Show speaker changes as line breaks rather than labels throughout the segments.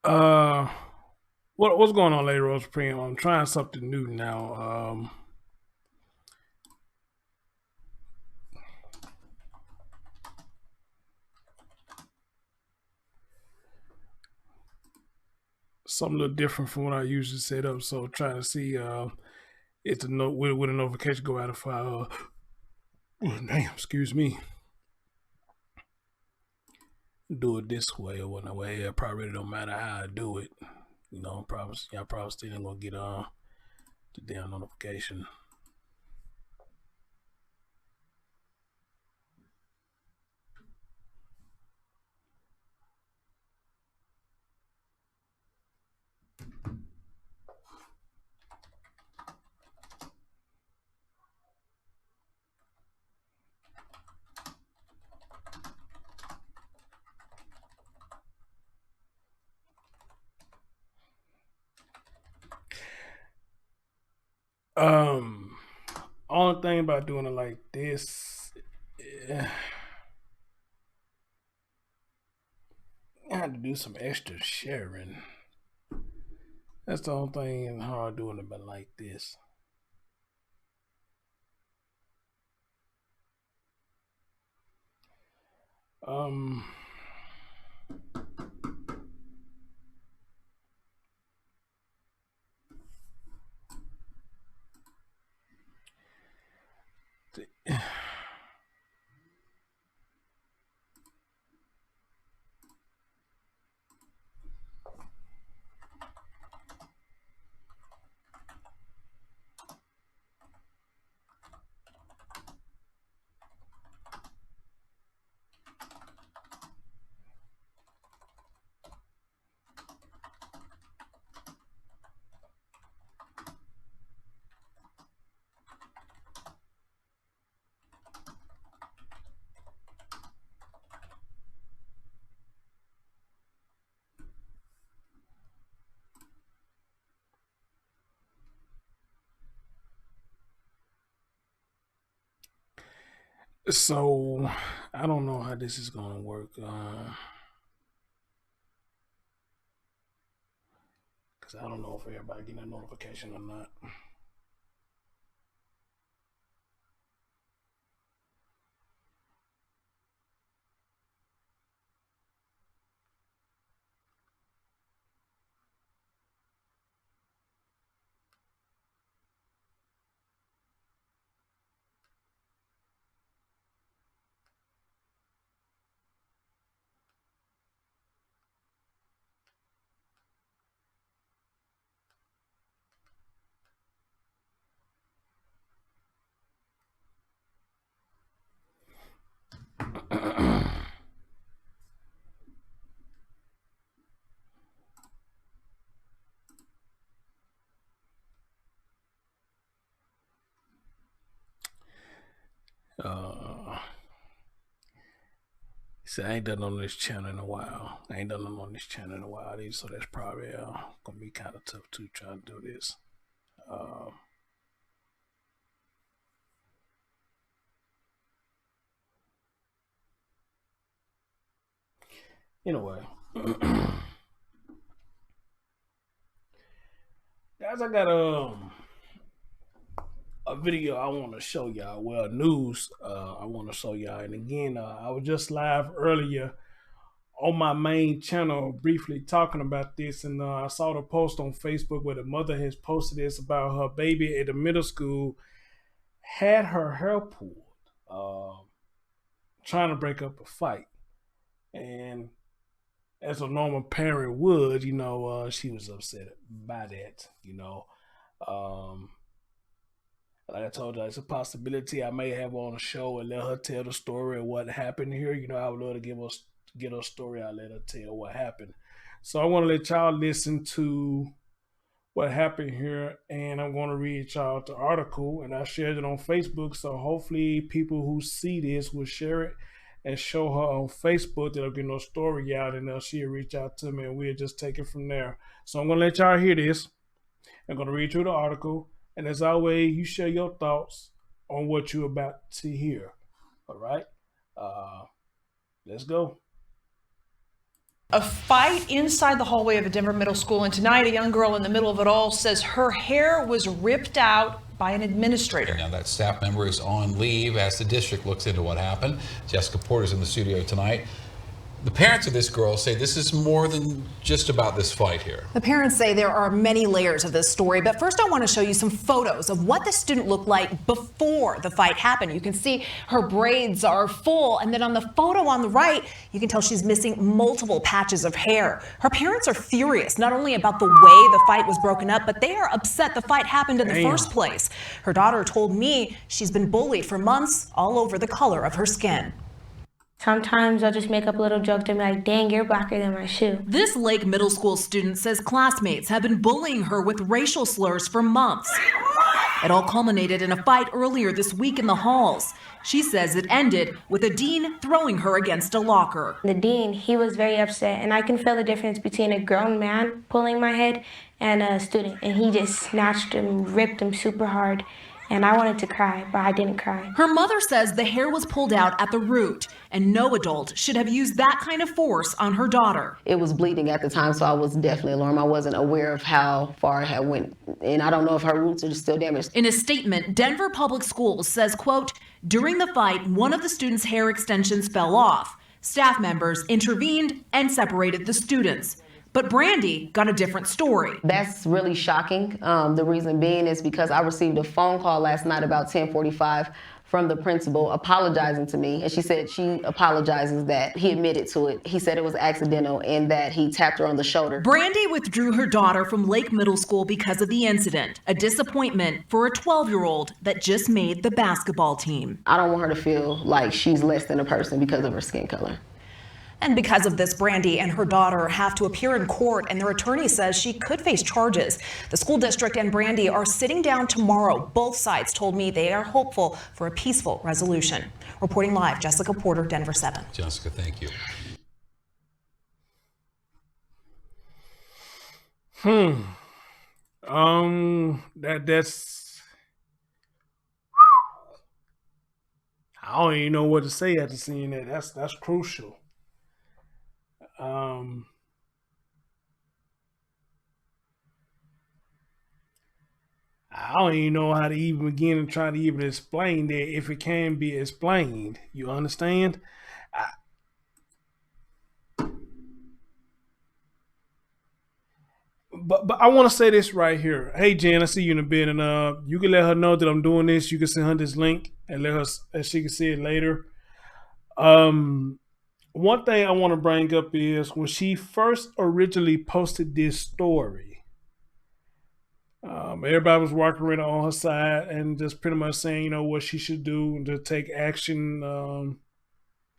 Uh, what's going on, Lady Rose Supreme? I'm trying something new now. Something a little different from what I usually set up. So trying to see if the note will a notification go out if I damn, excuse me, do it this way or whatever. Way it probably really don't matter how I do it. You know, probably y'all probably still ain't gonna get the damn notification. Um, only thing about doing it like this, eh, I had to do some extra sharing. That's the only thing hard doing it, but like this. Um, so I don't know how this is gonna work. Because I don't know if everybody getting a notification or not. uh, See, I ain't done on this channel in a while. I ain't done on this channel in a while either, so that's probably gonna be kind of tough to try to do this. Uh, anyway, guys, I got a video I want to show y'all. Well, news I want to show y'all. And again, I was just live earlier on my main channel briefly talking about this, and I saw the post on Facebook where the mother has posted this about her baby at the middle school had her hair pulled, uh, trying to break up a fight, and as a normal parent would, she was upset by that. Um, like I told you, it's a possibility I may have her on a show and let her tell the story of what happened here. I would love to get her story. I let her tell what happened. So I want to let y'all listen to what happened here, and I'm going to read y'all the article, and I shared it on Facebook. So hopefully, people who see this will share it and show her on Facebook. That'll get no story out, and she'll reach out to me, and we'll just take it from there. So I'm going to let y'all hear this. I'm going to read through the article, and as always, you share your thoughts on what you're about to hear. All right, let's go.
A fight inside the hallway of a Denver middle school, and tonight a young girl in the middle of it all says her hair was ripped out by an administrator.
Now that staff member is on leave as the district looks into what happened. Jessica Porter's in the studio tonight. The parents of this girl say this is more than just about this fight here.
The parents say there are many layers of this story, but first I want to show you some photos of what the student looked like before the fight happened. You can see her braids are full, and then on the photo on the right, you can tell she's missing multiple patches of hair. Her parents are furious, not only about the way the fight was broken up, but they are upset the fight happened in the first place. Her daughter told me she's been bullied for months all over the color of her skin.
Sometimes I'll just make up little jokes and be like, dang, you're blacker than my shoe.
This Lake Middle School student says classmates have been bullying her with racial slurs for months. It all culminated in a fight earlier this week in the halls. She says it ended with a dean throwing her against a locker.
The dean, he was very upset, and I can feel the difference between a grown man pulling my head and a student, and he just snatched him, ripped him super hard. And I wanted to cry, but I didn't cry.
Her mother says the hair was pulled out at the root, and no adult should have used that kind of force on her daughter.
It was bleeding at the time, so I was definitely alarmed. I wasn't aware of how far it had went, and I don't know if her roots are still damaged.
In a statement, Denver Public Schools says, quote, during the fight, one of the students' hair extensions fell off. Staff members intervened and separated the students. But Brandy got a different story.
That's really shocking. The reason being is because I received a phone call last night about 10:45 from the principal apologizing to me. And she said she apologizes that he admitted to it. He said it was accidental and that he tapped her on the shoulder.
Brandy withdrew her daughter from Lake Middle School because of the incident, a disappointment for a 12-year-old that just made the basketball team.
I don't want her to feel like she's less than a person because of her skin color.
And because of this, Brandy and her daughter have to appear in court, and their attorney says she could face charges. The school district and Brandy are sitting down tomorrow. Both sides told me they are hopeful for a peaceful resolution. Reporting live, Jessica Porter, Denver 7.
Jessica, thank you.
That's I don't even know what to say after seeing that. That's crucial. I don't even know how to even begin and try to even explain that if it can be explained. You understand? But I want to say this right here. Hey Jen, I see you in a bit, and you can let her know that I'm doing this. You can send her this link and let her, and she can see it later. One thing I want to bring up is when she first originally posted this story, everybody was walking around on her side and just pretty much saying, you know, what she should do to take action, or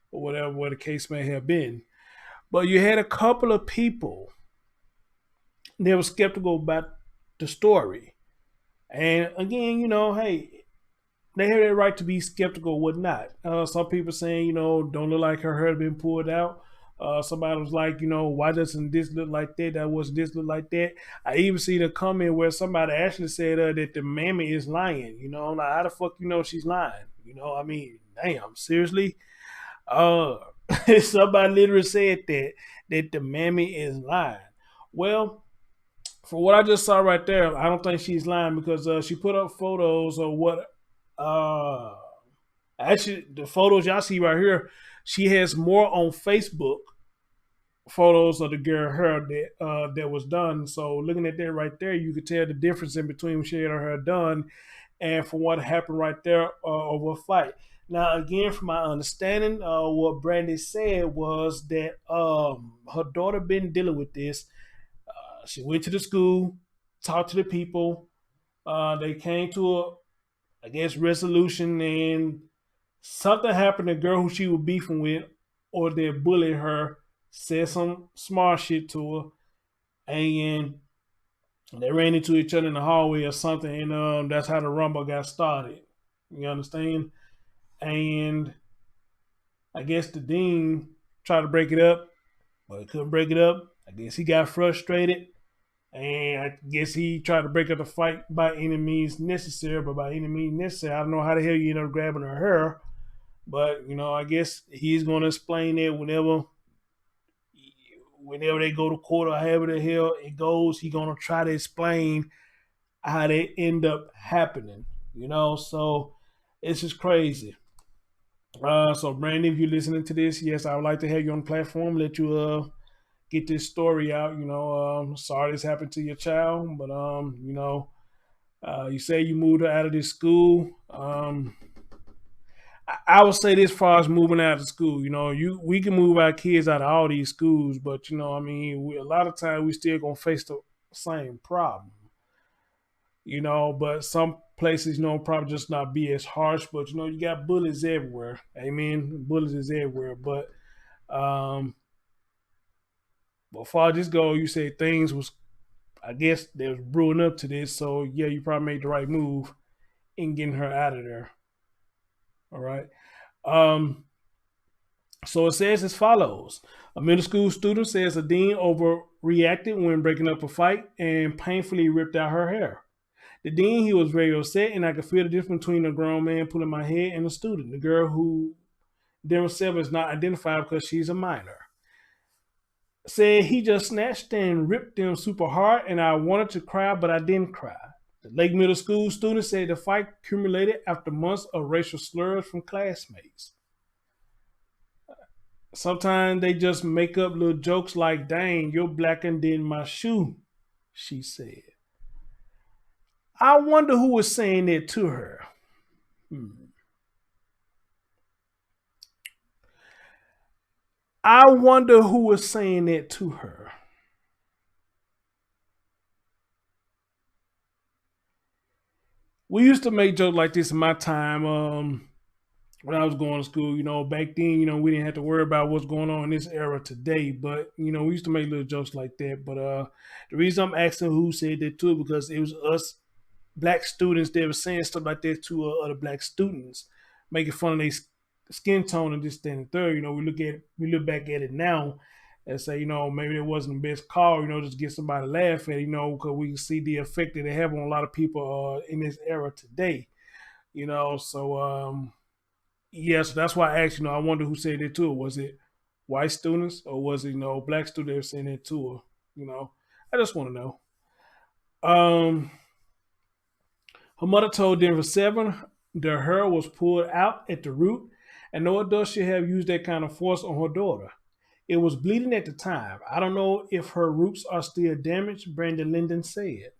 whatever the case may have been. But you had a couple of people that were skeptical about the story. And again, you know, hey, they have the right to be skeptical or whatnot. Some people saying, you know, don't look like her hair had been pulled out. Somebody was like, you know, why doesn't this look like that? That wasn't this look like that. I even see the comment where somebody actually said that the mammy is lying. You know, I'm like, how the fuck you know she's lying? You know, I mean, damn, seriously? Somebody literally said that the mammy is lying. Well, for what I just saw right there, I don't think she's lying because she put up photos of what actually the photos y'all see right here. She has more on Facebook photos of the girl hair that was done. So looking at that right there, you could tell the difference in between when she had her hair done and for what happened right there over a fight. Now, again, from my understanding, what Brandy said was that her daughter been dealing with this. She went to the school, talked to the people. They came to a, I guess, resolution, and something happened. The girl who she was beefing with, or they bullied her, said some smart shit to her, and they ran into each other in the hallway or something, and that's how the rumble got started. You understand? And I guess the dean tried to break it up, but he couldn't break it up. I guess he got frustrated, and I guess he tried to break up the fight by any means necessary. But by any means necessary, I don't know how the hell you end up grabbing her hair. But, you know, I guess he's going to explain that whenever they go to court or however the hell it goes, he gonna try to explain how they end up happening. So it's just crazy. So Brandon, if you're listening to this, yes, I would like to have you on the platform, let you get this story out. Sorry this happened to your child, but you say you moved her out of this school. I would say this, far as moving out of school, we can move our kids out of all these schools, but a lot of times we still gonna face the same problem. But some places, probably just not be as harsh, but you got bullies everywhere. Amen. Bullies is everywhere. But far as this go, you say things was, I guess they was brewing up to this. So yeah, you probably made the right move in getting her out of there. All right. So it says as follows. A middle school student says a dean overreacted when breaking up a fight and painfully ripped out her hair. The dean, he was very upset, and I could feel the difference between a grown man pulling my hair and a student. The girl who Denver 7 is not identified because she's a minor. Said he just snatched and ripped them super hard, and I wanted to cry, but I didn't cry. The Lake Middle School student said the fight accumulated after months of racial slurs from classmates. Sometimes they just make up little jokes like, dang, you're blacker than my shoe, she said. I wonder who was saying that to her. I wonder who was saying that to her. We used to make jokes like this in my time when I was going to school. Back then, we didn't have to worry about what's going on in this era today. But, we used to make little jokes like that. But the reason I'm asking who said that too, because it was us black students that were saying stuff like that to other black students, making fun of their skin tone and this, that, and the third. We look back at it now and say, maybe it wasn't the best call, just get somebody to laugh at, because we can see the effect that they have on a lot of people in this era today. So so that's why I asked, I wonder who said that to her. Was it white students or was it, black students that were saying that to her? I just want to know. Her mother told Denver 7 their hair was pulled out at the root, and no adult should have used that kind of force on her daughter. It was bleeding at the time. I don't know if her roots are still damaged, Brandon Linden said.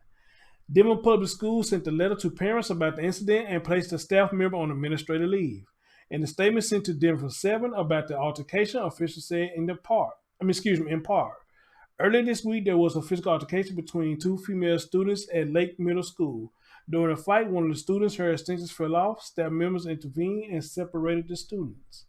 Denver Public Schools sent a letter to parents about the incident and placed a staff member on administrative leave. In the statement sent to Denver 7 about the altercation, officials said in part. Earlier this week, there was a physical altercation between two female students at Lake Middle School. During a fight, one of the students' hair extensions fell off. Staff members intervened and separated the students.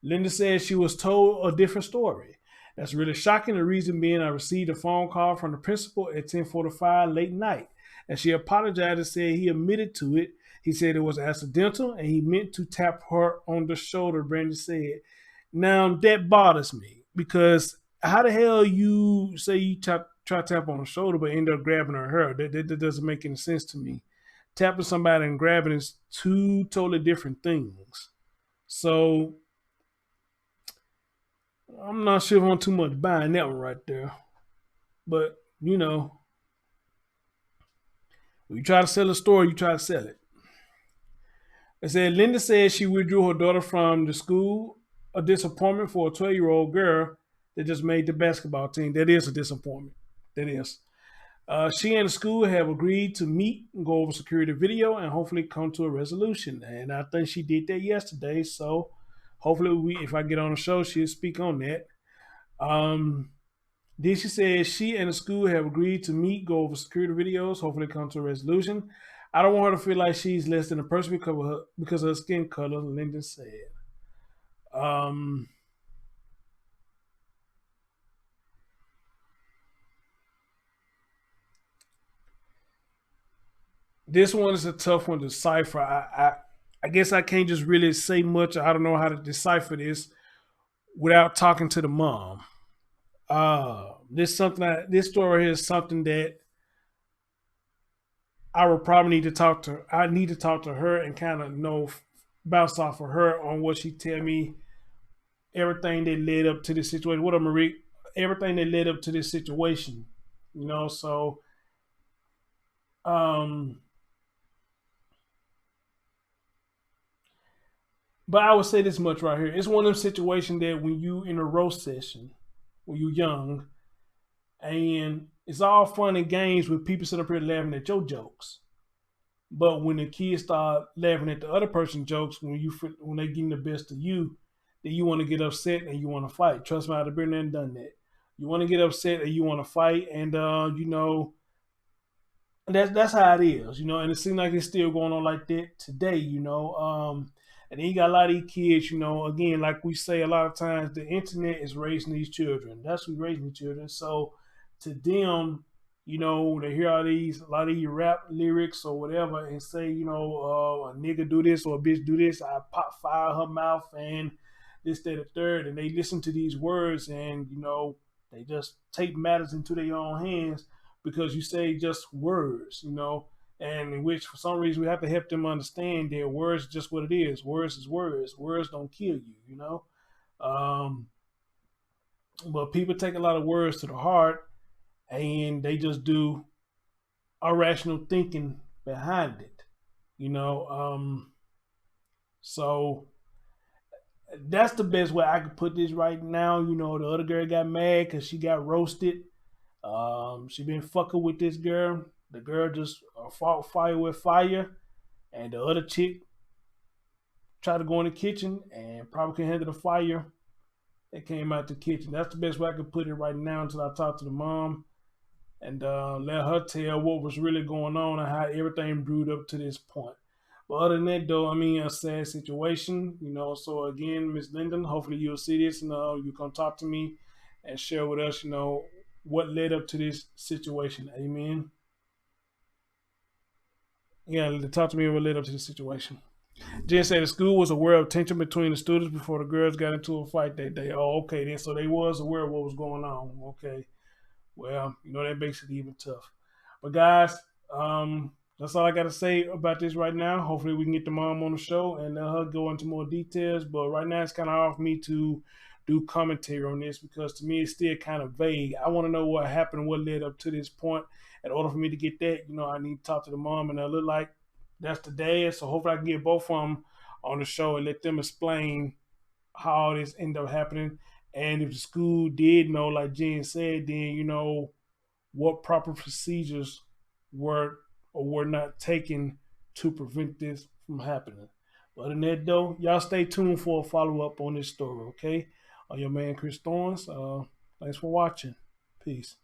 Linda said she was told a different story. That's really shocking. The reason being, I received a phone call from the principal at 10:45 late night, and she apologized and said he admitted to it. He said it was accidental, and he meant to tap her on the shoulder, Brandon said. Now, that bothers me, because how the hell you say you try to tap on the shoulder but end up grabbing her hair? That doesn't make any sense to me. Tapping somebody and grabbing is two totally different things. So I'm not sure if I'm too much buying that one right there. But, you try to sell a story, you try to sell it. It said, Linda said she withdrew her daughter from the school, a disappointment for a 12-year-old girl that just made the basketball team. That is a disappointment. That is. She and the school have agreed to meet and go over security video and hopefully come to a resolution. And I think she did that yesterday. So hopefully, if I get on the show, she'll speak on that. Then she said she and the school have agreed to meet, go over security videos, hopefully come to a resolution. I don't want her to feel like she's less than a person because of her skin color, Linda said. This one is a tough one to decipher. I guess I can't just really say much. I don't know how to decipher this without talking to the mom. This story is something that I would probably need to talk to. I need to talk to her and kind of bounce off of her on what she tell me, everything that led up to this situation. What up, Marie? everything that led up to this situation. You know, so um, but I would say this much right here: it's one of them situations that when you in a roast session, when you young, and it's all fun and games with people sitting up here laughing at your jokes. But when the kids start laughing at the other person's jokes, when they getting the best of you, then you want to get upset and you want to fight. Trust me, I've been there and done that. You want to get upset and you want to fight, and you know that's how it is, you know. And it seems like it's still going on like that today, you know. And then you got a lot of these kids, you know. Again, like we say a lot of times, the internet is raising these children. That's who's raising the children. So to them, you know, they hear a lot of these rap lyrics or whatever, and say, you know, a nigga do this or a bitch do this, I pop fire her mouth and this, that, the third, and they listen to these words, and you know, they just take matters into their own hands because you say just words, you know, and in which for some reason we have to help them understand that words is just what it is. Words is words. Words don't kill you, you know. Um, but people take a lot of words to the heart, and they just do irrational thinking behind it, you know. So that's the best way I could put this right now. You know, the other girl got mad because she got roasted. She been fucking with this girl. The girl just fought fire with fire, and the other chick tried to go in the kitchen and probably couldn't handle the fire that came out the kitchen. That's the best way I could put it right now until I talk to the mom and let her tell what was really going on and how everything brewed up to this point. But other than that, though, I mean, a sad situation, you know. So again, Miss Linden, hopefully you'll see this and you come talk to me and share with us, you know, what led up to this situation. Amen. Yeah, talk to me what led up to this situation. Jen said the school was aware of tension between the students before the girls got into a fight that day. Oh, okay, then so they was aware of what was going on. Okay. Well, you know, that makes it even tough. But guys, that's all I got to say about this right now. Hopefully we can get the mom on the show and let her go into more details. But right now it's kind of hard for me to do commentary on this because to me it's still kind of vague. I want to know what happened, what led up to this point. In order for me to get that, you know, I need to talk to the mom, and I look like that's the dad. So hopefully I can get both of them on the show and let them explain how all this ended up happening. And if the school did know, like Jen said, then, you know, what proper procedures were or were not taken to prevent this from happening. But other than that, though, y'all stay tuned for a follow-up on this story, okay? Your man, Chris Thorns. Thanks for watching. Peace.